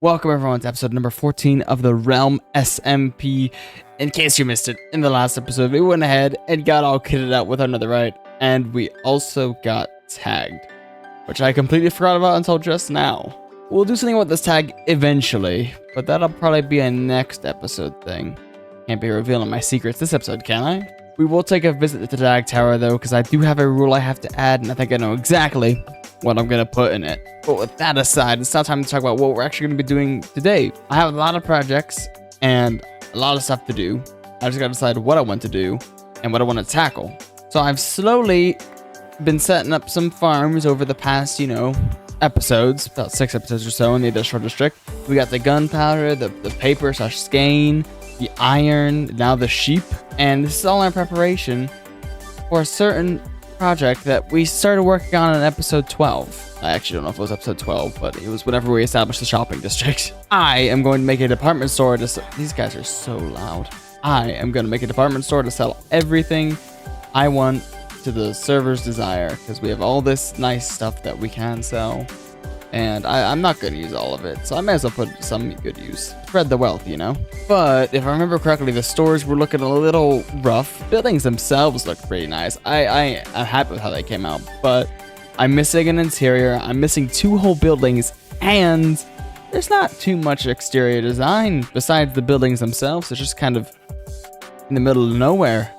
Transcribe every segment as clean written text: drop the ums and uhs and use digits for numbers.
Welcome everyone to episode number 14 of the Realm SMP. In case you missed it, in the last episode, we went ahead and got all kitted out with another right, and we also got tagged, which I completely forgot about until just now. We'll do something with this tag eventually, but that'll probably be a next episode thing. Can't be revealing my secrets this episode, can I? We will take a visit to the tag tower though, because I do have a rule I have to add, and I think I know exactly what I'm gonna put in it. But with that aside, it's now time to talk about what we're actually gonna be doing today. I have a lot of projects and a lot of stuff to do. I just gotta decide what I want to do and what I want to tackle. So I've slowly been setting up some farms over the past, episodes, about 6 episodes or so in the industrial district. We got the gunpowder, the paper/skein, the iron, now the sheep, and this is all in preparation for a certain project that we started working on in episode 12. I actually don't know if it was episode 12, but it was whenever we established the shopping district. I am going to make a department store to these guys are so loud. I am going to make a department store to sell everything I want to the server's desire, because we have all this nice stuff that we can sell, and I'm not going to use all of it, so I may as well put it to some good use. Spread the wealth, But if I remember correctly, the stores were looking a little rough. Buildings themselves look pretty nice. I'm happy with how they came out, but I'm missing an interior. I'm missing 2 whole buildings, and there's not too much exterior design besides the buildings themselves. It's just kind of in the middle of nowhere.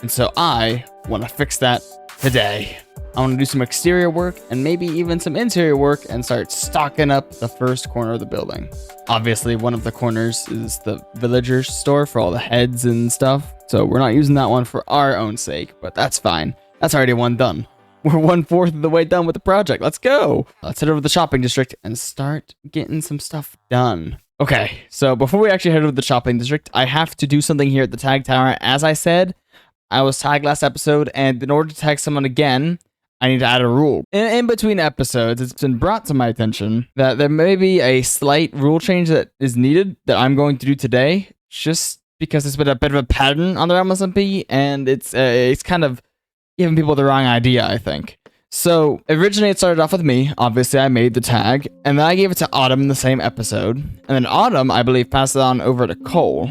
And so I want to fix that today. I want to do some exterior work and maybe even some interior work and start stocking up the first corner of the building. Obviously, one of the corners is the villager's store for all the heads and stuff. So we're not using that one for our own sake, but that's fine. That's already one done. We're 1/4 of the way done with the project. Let's go. Let's head over to the shopping district and start getting some stuff done. Okay, so before we actually head over to the shopping district, I have to do something here at the tag tower. As I said, I was tagged last episode, and in order to tag someone again, I need to add a rule. In between episodes, it's been brought to my attention that there may be a slight rule change that is needed that I'm going to do today, just because it's been a bit of a pattern on the Realm SMP, and it's kind of giving people the wrong idea, I think. So originally it started off with me. Obviously, I made the tag, and then I gave it to Autumn in the same episode, and then Autumn, I believe, passed it on over to Cole.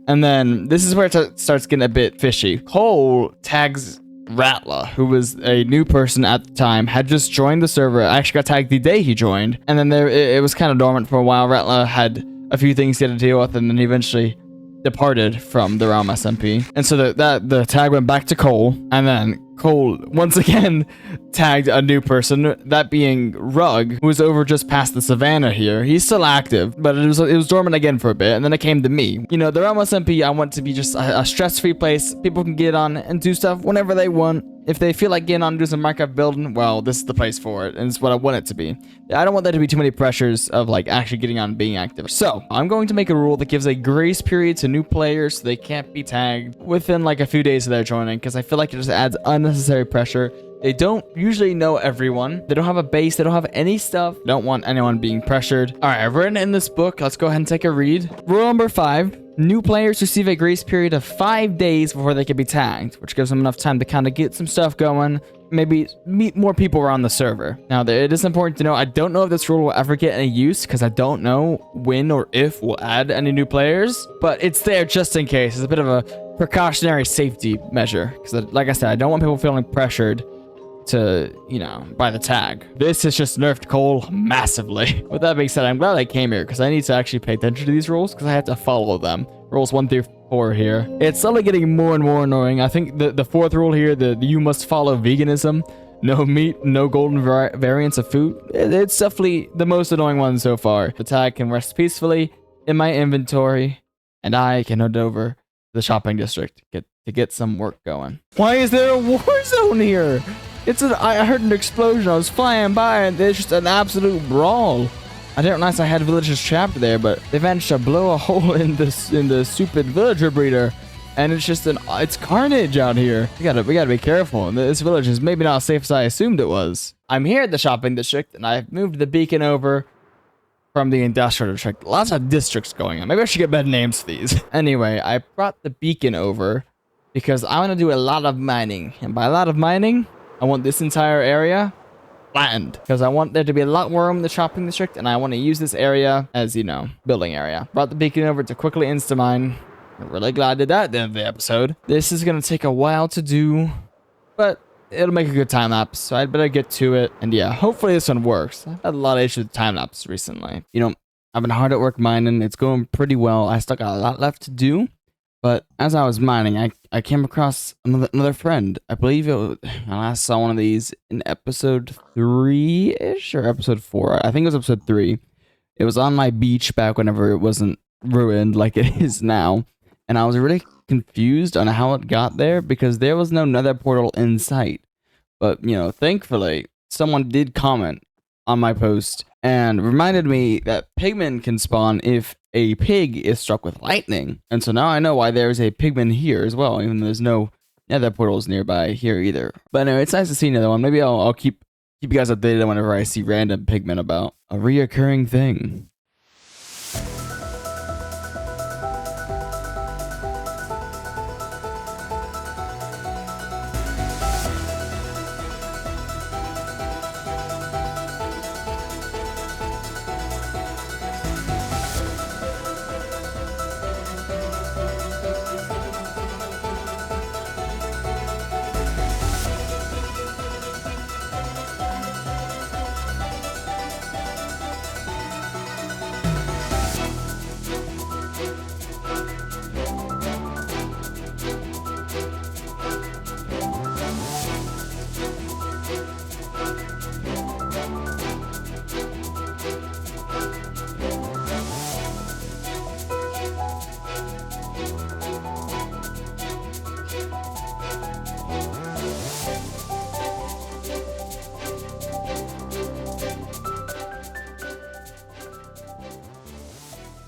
And then this is where it starts getting a bit fishy. Cole tags Rattler, who was a new person at the time, had just joined the server. I actually got tagged the day he joined, and then it was kind of dormant for a while. Rattler had a few things he had to deal with, and then he eventually departed from the Realm SMP. And so the tag went back to Cole, and then Cole once again tagged a new person, that being Rug, who was over just past the savannah here. He's still active, but it was dormant again for a bit, and then it came to me. The Realm SMP, I want to be just a stress-free place. People can get on and do stuff whenever they want. If they feel like getting on and do some Minecraft building, well, this is the place for it, and it's what I want it to be. I don't want there to be too many pressures of actually getting on and being active. So I'm going to make a rule that gives a grace period to new players so they can't be tagged within a few days of their joining, because I feel like it just adds unnecessary pressure. They don't usually know everyone. They don't have a base. They don't have any stuff. They don't want anyone being pressured. All right, I've written it in this book. Let's go ahead and take a read. Rule number 5. New players receive a grace period of 5 days before they can be tagged, which gives them enough time to kind of get some stuff going, maybe meet more people around the server. Now, it is important to know, I don't know if this rule will ever get any use, because I don't know when or if we'll add any new players, but it's there just in case. It's a bit of a precautionary safety measure, because like I said, I don't want people feeling pressured to, by the tag. This has just nerfed Cole massively. With that being said, I'm glad I came here, because I need to actually pay attention to these rules, because I have to follow them. Rules 1 through 4 here. It's slowly getting more and more annoying. I think the 4th rule here, the you must follow veganism, no meat, no golden variants of food. It's definitely the most annoying one so far. The tag can rest peacefully in my inventory, and I can head over to the shopping district to get some work going. Why is there a war zone here? I heard an explosion. I was flying by, and there's just an absolute brawl. I didn't realize I had villagers trapped there, but they managed to blow a hole in the stupid villager breeder, and it's just it's carnage out here. We gotta be careful. This village is maybe not as safe as I assumed it was. I'm here at the shopping district, and I've moved the beacon over from the industrial district. Lots of districts going on. Maybe I should get better names for these. Anyway, I brought the beacon over because I want to do a lot of mining, and by a lot of mining, I want this entire area flattened because I want there to be a lot more room in the shopping district, and I want to use this area as, you know, building area. Brought the beacon over to quickly insta-mine. I'm really glad I did that at the end of the episode. This is going to take a while to do, but it'll make a good time lapse, so I'd better get to it. And yeah, hopefully this one works. I've had a lot of issues with time lapse recently. You know, I've been hard at work mining. It's going pretty well. I still got a lot left to do. But as I was mining, I came across another friend. I believe I last saw one of these in episode 3-ish or episode 4. I think it was episode 3. It was on my beach back whenever it wasn't ruined like it is now. And I was really confused on how it got there because there was no nether portal in sight. But, you know, thankfully, someone did comment on my post and reminded me that pigmen can spawn if a pig is struck with lightning. And so now I know why there's a pigman here as well, even though there's no nether portals nearby here either. But anyway, it's nice to see another one. Maybe I'll keep you guys updated whenever I see random pigmen about. A reoccurring thing.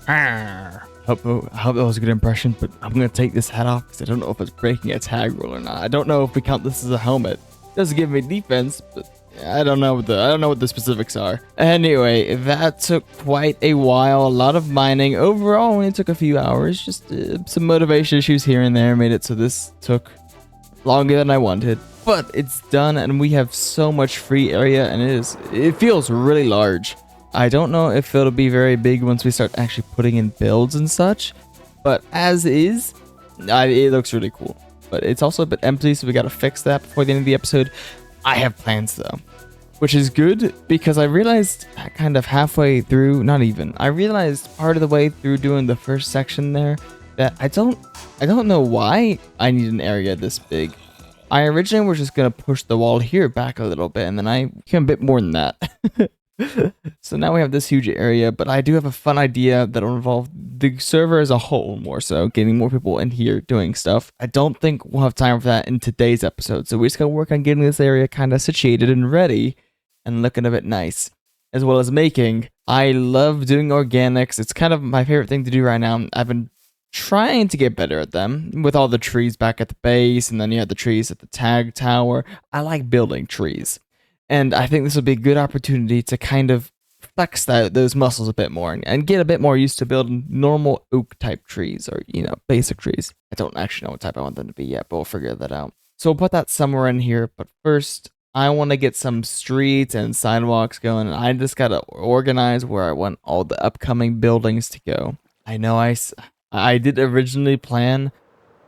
I hope that was a good impression, but I'm gonna take this hat off because I don't know if it's breaking a tag rule or not. I don't know if we count this as a helmet. It does give me defense, but I don't know what the specifics are. Anyway, that took quite a while. A lot of mining. Overall, only took a few hours. Just some motivation issues here and there made it so this took longer than I wanted. But it's done, and we have so much free area, and it feels really large. I don't know if it'll be very big once we start actually putting in builds and such, but as is, it looks really cool. But it's also a bit empty, so we gotta fix that before the end of the episode. I have plans though, which is good because I realized kind of halfway through, not even, I realized part of the way through doing the first section there that I don't know why I need an area this big. I originally was just gonna push the wall here back a little bit, and then I became a bit more than that. So now we have this huge area, but I do have a fun idea that will involve the server as a whole more so, getting more people in here doing stuff. I don't think we'll have time for that in today's episode, so we just gotta work on getting this area kind of situated and ready and looking a bit nice, as well as making. I love doing organics. It's kind of my favorite thing to do right now. I've been trying to get better at them with all the trees back at the base, and then you have the trees at the tag tower. I like building trees. And I think this would be a good opportunity to kind of flex those muscles a bit more and get a bit more used to building normal oak type trees, or, you know, basic trees. I don't actually know what type I want them to be yet, but we'll figure that out. So we'll put that somewhere in here. But first, I want to get some streets and sidewalks going. And I just got to organize where I want all the upcoming buildings to go. I know I did originally plan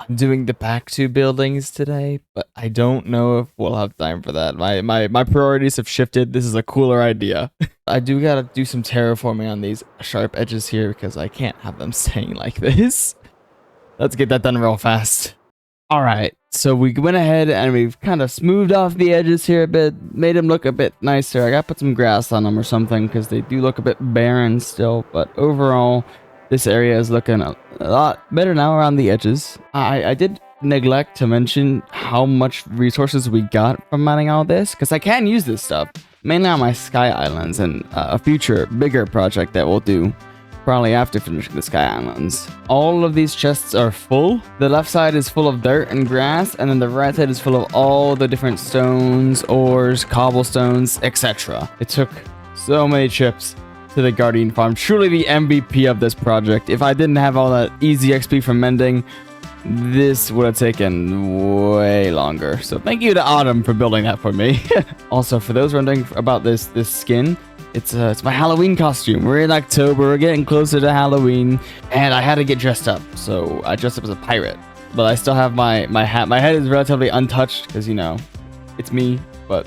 on doing the back 2 buildings today, but I don't know if we'll have time for that. My priorities have shifted. This is a cooler idea. I do gotta do some terraforming on these sharp edges here because I can't have them staying like this. Let's get that done real fast. Alright, so we went ahead and we've kind of smoothed off the edges here a bit, made them look a bit nicer. I gotta put some grass on them or something because they do look a bit barren still, but overall, this area is looking a lot better now around the edges. I did neglect to mention how much resources we got from mining all this, because I can use this stuff, mainly on my Sky Islands and a future bigger project that we'll do probably after finishing the Sky Islands. All of these chests are full. The left side is full of dirt and grass, and then the right side is full of all the different stones, ores, cobblestones, etc. It took so many chips to the Guardian Farm. Truly the MVP of this project. If I didn't have all that easy XP from mending, this would have taken way longer. So thank you to Autumn for building that for me. Also, for those wondering about this skin, it's my Halloween costume. We're in October, we're getting closer to Halloween, and I had to get dressed up. So I dressed up as a pirate, but I still have my hat. My head is relatively untouched because, you know, it's me, but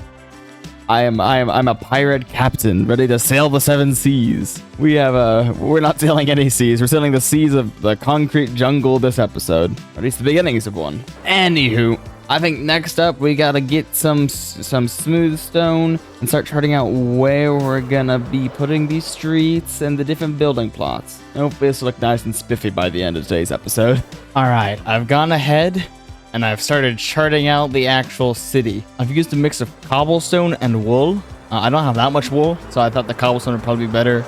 I'm a pirate captain ready to sail the 7 seas. We're not sailing any seas. We're sailing the seas of the concrete jungle this episode, or at least the beginnings of one. Anywho, I think next up we gotta get some smooth stone and start charting out where we're gonna be putting these streets and the different building plots. Hopefully this will look nice and spiffy by the end of today's episode. All right, I've gone ahead and I've started charting out the actual city. I've used a mix of cobblestone and wool. I don't have that much wool, so I thought the cobblestone would probably be better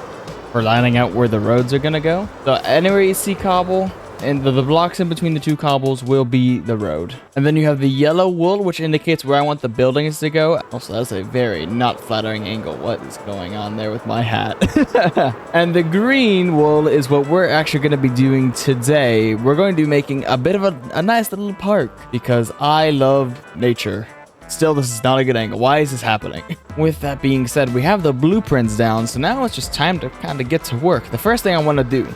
for lining out where the roads are gonna go. So anywhere you see cobble, and the blocks in between the 2 cobbles will be the road. And then you have the yellow wool, which indicates where I want the buildings to go. Also, that's a very not flattering angle. What is going on there with my hat? And the green wool is what we're actually going to be doing today. We're going to be making a bit of a nice little park because I love nature. Still, this is not a good angle. Why is this happening? With that being said, we have the blueprints down, so now it's just time to kind of get to work. The first thing I want to do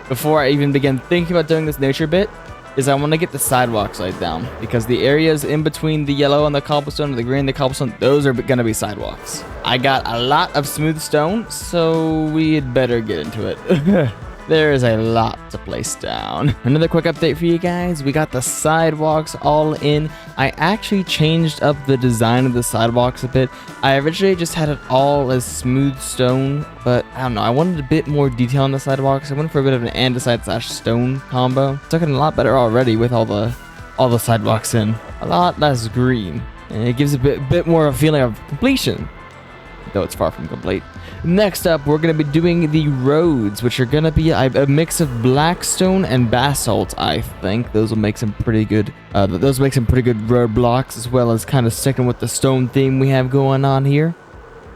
before I even begin thinking about doing this nature bit is I want to get the sidewalks laid down, because the areas in between the yellow and the cobblestone and the green and the cobblestone, those are going to be sidewalks. I got a lot of smooth stone, so we had better get into it. There is a lot to place down. Another quick update for you guys. We got the sidewalks all in. I actually changed up the design of the sidewalks a bit. I originally just had it all as smooth stone, but I don't know. I wanted a bit more detail on the sidewalks. I went for a bit of an andesite / stone combo. It's looking a lot better already with all the sidewalks in. A lot less green. And it gives a bit more of a feeling of completion, though it's far from complete. Next up, we're going to be doing the roads, which are going to be a mix of blackstone and basalt, I think. Those will make some pretty good road blocks, as well as kind of sticking with the stone theme we have going on here.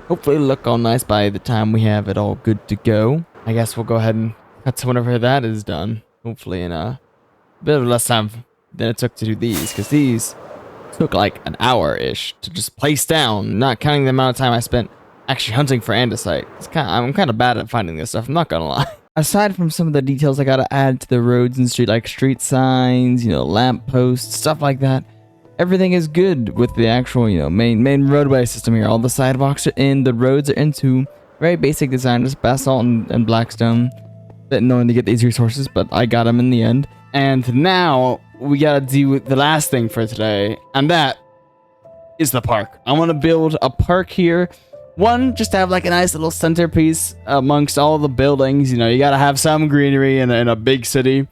Hopefully it'll look all nice by the time we have it all good to go. I guess we'll go ahead and cut to whenever that is done. Hopefully in a bit of less time than it took to do these, because these took like an hour-ish to just place down, not counting the amount of time I spent actually hunting for andesite. I'm kind of bad at finding this stuff, I'm not gonna lie. Aside from some of the details I gotta add to the roads and street, like street signs, you know, lamp posts, stuff like that, everything is good with the actual, you know, main roadway system here. All the sidewalks are in, the roads are into very basic design, just basalt and blackstone. Bit annoying to get these resources, but I got them in the end. And now we gotta do the last thing for today, and that is the park. I want to build a park here. One, just to have like a nice little centerpiece amongst all the buildings. You know, you gotta have some greenery in a big city.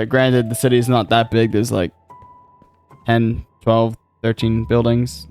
Granted, the city is not that big. There's like 10, 12, 13 buildings,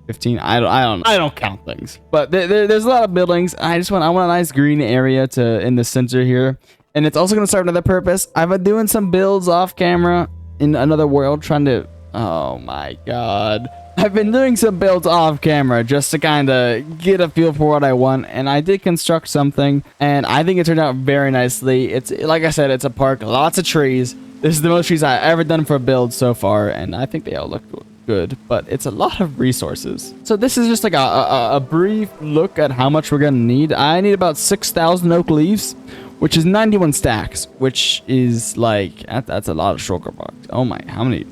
15. I don't count things. But there's a lot of buildings. I want a nice green area in the center here. And it's also gonna serve another purpose. I've been doing some builds off camera in another world, trying to. Oh my god. I've been doing some builds off camera just to kind of get a feel for what I want, and I did construct something, and I think it turned out very nicely. It's, like I said, it's a park, lots of trees. This is the most trees I've ever done for a build so far, and I think they all look good, but it's a lot of resources. So this is just like a brief look at how much we're gonna need. I need about 6,000 oak leaves, which is 91 stacks, which is like, that's a lot of shulker boxes. Oh my, how many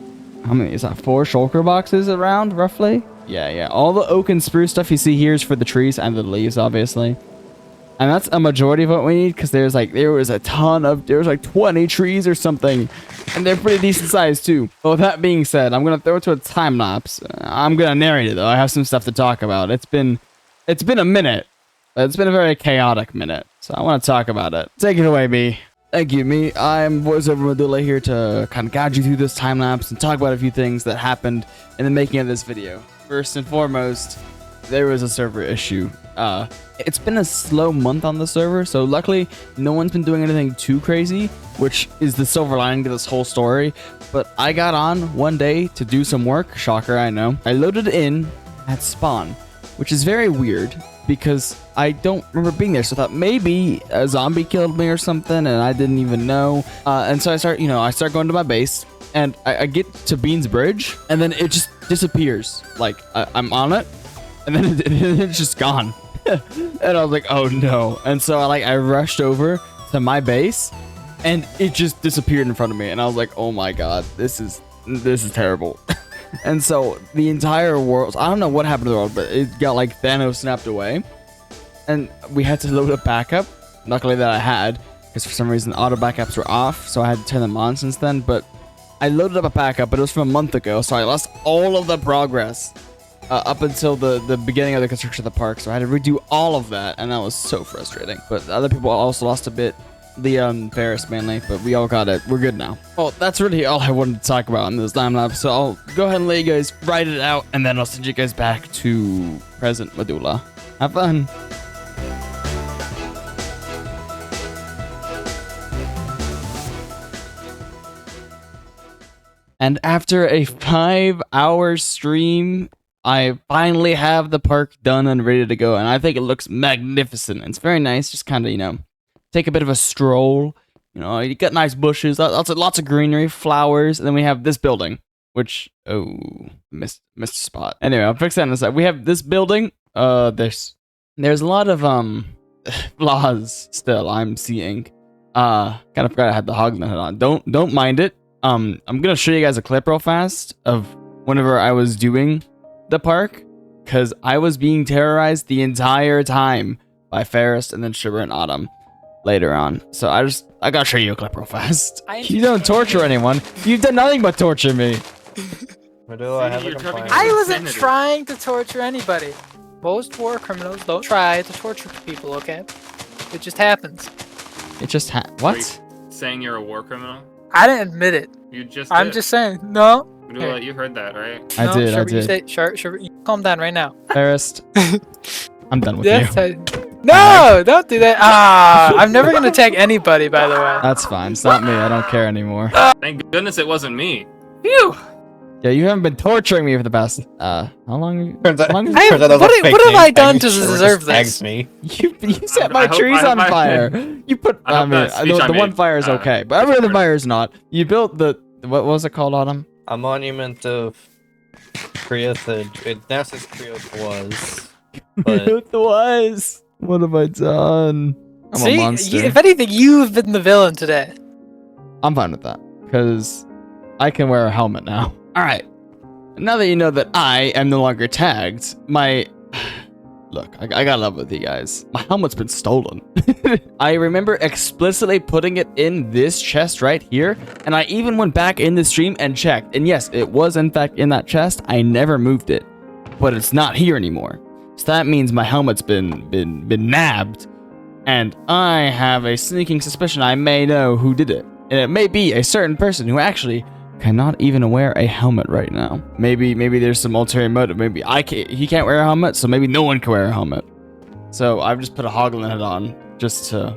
is that? 4 shulker boxes around, roughly? Yeah. All the oak and spruce stuff you see here is for the trees and the leaves, obviously. And that's a majority of what we need, because there was like 20 trees or something. And they're pretty decent size, too. But with that being said, I'm going to throw it to a time lapse. I'm going to narrate it, though. I have some stuff to talk about. It's been a minute. It's been a very chaotic minute. So I want to talk about it. Take it away, me. Thank you, me. I'm voiceover Medulla here to kind of guide you through this time lapse and talk about a few things that happened in the making of this video. First and foremost, there was a server issue. It's been a slow month on the server, so luckily no one's been doing anything too crazy, which is the silver lining to this whole story. But I got on one day to do some work. Shocker, I know. I loaded in at spawn, which is very weird, because I don't remember being there, so I thought maybe a zombie killed me or something, and I didn't even know. And so I start going to my base, and I get to Bean's Bridge, and then it just disappears. Like, I'm on it, and then it's just gone. And I was like, oh no. And so I rushed over to my base, and it just disappeared in front of me. And I was like, oh my god, this is terrible. And so the entire world, I don't know what happened to the world, but it got like Thanos snapped away. And we had to load a backup. Luckily that I had, because for some reason auto backups were off, so I had to turn them on since then. But I loaded up a backup, but it was from a month ago, so I lost all of the progress up until the beginning of the construction of the park. So I had to redo all of that, and that was so frustrating. But other people also lost a bit. The Ferris mainly, but we all got it. We're good now. Well, that's really all I wanted to talk about in this time lapse, so I'll go ahead and let you guys write it out, and then I'll send you guys back to present Medulla. Have fun. And after a 5-hour stream, I finally have the park done and ready to go, and I think it looks magnificent. It's very nice, just kind of, you know, take a bit of a stroll. You know, you got nice bushes, lots of greenery, flowers, and then we have this building, which, oh, missed a spot. Anyway, I'll fix that in a sec. We have this building. There's a lot of flaws still I'm seeing. Kind of forgot I had the Hogsnet on. Don't mind it. I'm gonna show you guys a clip real fast of whenever I was doing the park, because I was being terrorized the entire time by Ferris and then Sugar and Autumn later on. So I gotta show you a clip real fast. You don't torture anyone. You've done nothing but torture me. Medulla, I have a complaint. I wasn't trying to torture anybody. Most war criminals don't try to torture people, okay? It just happens. It just what? Saying you're a war criminal? I didn't admit it. You just I'm did. just saying. No. Medulla, you heard that, right? I did. You say, sure, you calm down right now. Ferris, I'm done with Yes, you. No, don't do that. I'm never gonna tag anybody, by the way. That's fine. It's not me. I don't care anymore. Thank goodness it wasn't me. Phew. Yeah, you haven't been torturing me for the past how long? Turns out, how long what have I done to deserve this? Me. You set my trees on fire. You put. I mean, the one fire is okay, but every other fire is not. You built the what was it called, Autumn? A monument of Creothage. It now says Creoth was. But It was. What have I done? I'm a monster. If anything, you've been the villain today. I'm fine with that because I can wear a helmet now. All right. Now that you know that I am no longer tagged, look, I got love with you guys. My helmet's been stolen. I remember explicitly putting it in this chest right here, and I even went back in the stream and checked. And yes, it was in fact in that chest. I never moved it, but it's not here anymore. So that means my helmet's been nabbed, and I have a sneaking suspicion I may know who did it. And it may be a certain person who actually cannot even wear a helmet right now. Maybe there's some ulterior motive. Maybe he can't wear a helmet, so maybe no one can wear a helmet. So I've just put a Hogsnet head on just to.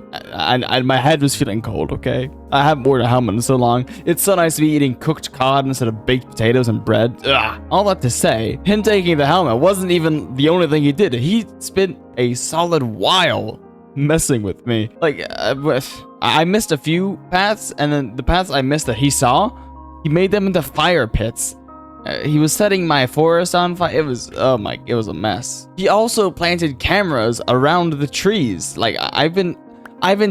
My head was feeling cold. Okay, I haven't worn a helmet in so long. It's so nice to be eating cooked cod instead of baked potatoes and bread. Ugh. All that to say, him taking the helmet wasn't even the only thing he did. He spent a solid while messing with me. Like I missed a few paths, and then the paths I missed that he saw, he made them into fire pits. He was setting my forest on fire. It was a mess. He also planted cameras around the trees. Like I've been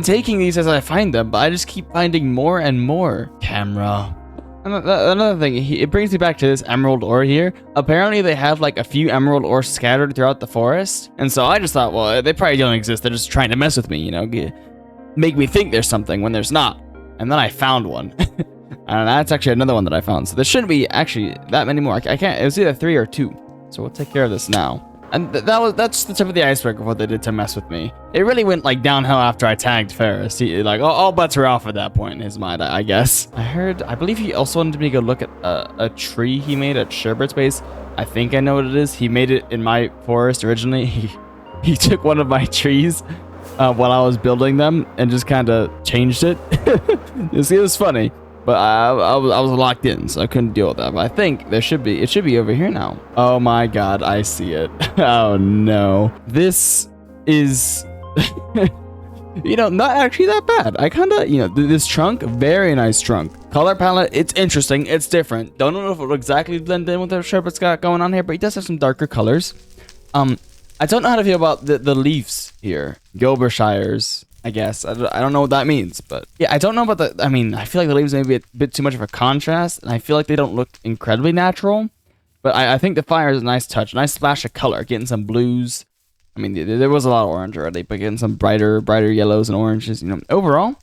taking these as I find them, but I just keep finding more and more camera. Another thing, it brings me back to this emerald ore here. Apparently they have like a few emerald ore scattered throughout the forest, and so I just thought, well, they probably don't exist. They're just trying to mess with me, you know, make me think there's something when there's not. And then I found one. And that's actually another one that I found. So there shouldn't be actually that many more. I can't. It was either 3 or 2. So we'll take care of this now. And that's the tip of the iceberg of what they did to mess with me. It really went like downhill after I tagged Ferris. All bets were off at that point in his mind, I guess. I believe he also wanted me to go look at a tree he made at Sherbert's base. I think I know what it is. He made it in my forest originally. He took one of my trees while I was building them and just kind of changed it. It was funny. But I was locked in, so I couldn't deal with that. But I think it should be over here now. Oh my god, I see it. Oh no. This is, not actually that bad. I kind of, this trunk, very nice trunk. Color palette, it's interesting. It's different. Don't know if it will exactly blend in with the Sherbet's got going on here, but he does have some darker colors. I don't know how to feel about the leaves here. Gilbershires, I guess. I don't know what that means, but yeah, I don't know about the. I mean, I feel like the leaves may be a bit too much of a contrast, and I feel like they don't look incredibly natural. But I think the fire is a nice touch, a nice splash of color, getting some blues. I mean, there was a lot of orange already, but getting some brighter yellows and oranges. You know, overall,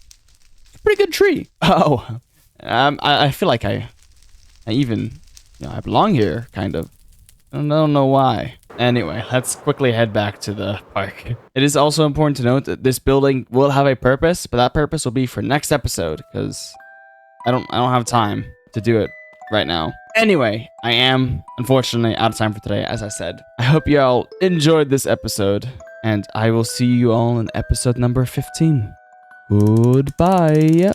it's a pretty good tree. Oh, I feel like I even, I belong here, kind of. I don't know why. Anyway, let's quickly head back to the park. It is also important to note that this building will have a purpose, but that purpose will be for next episode, because I don't have time to do it right now. Anyway, I am unfortunately out of time for today, as I said. I hope you all enjoyed this episode, and I will see you all in episode number 15. Goodbye.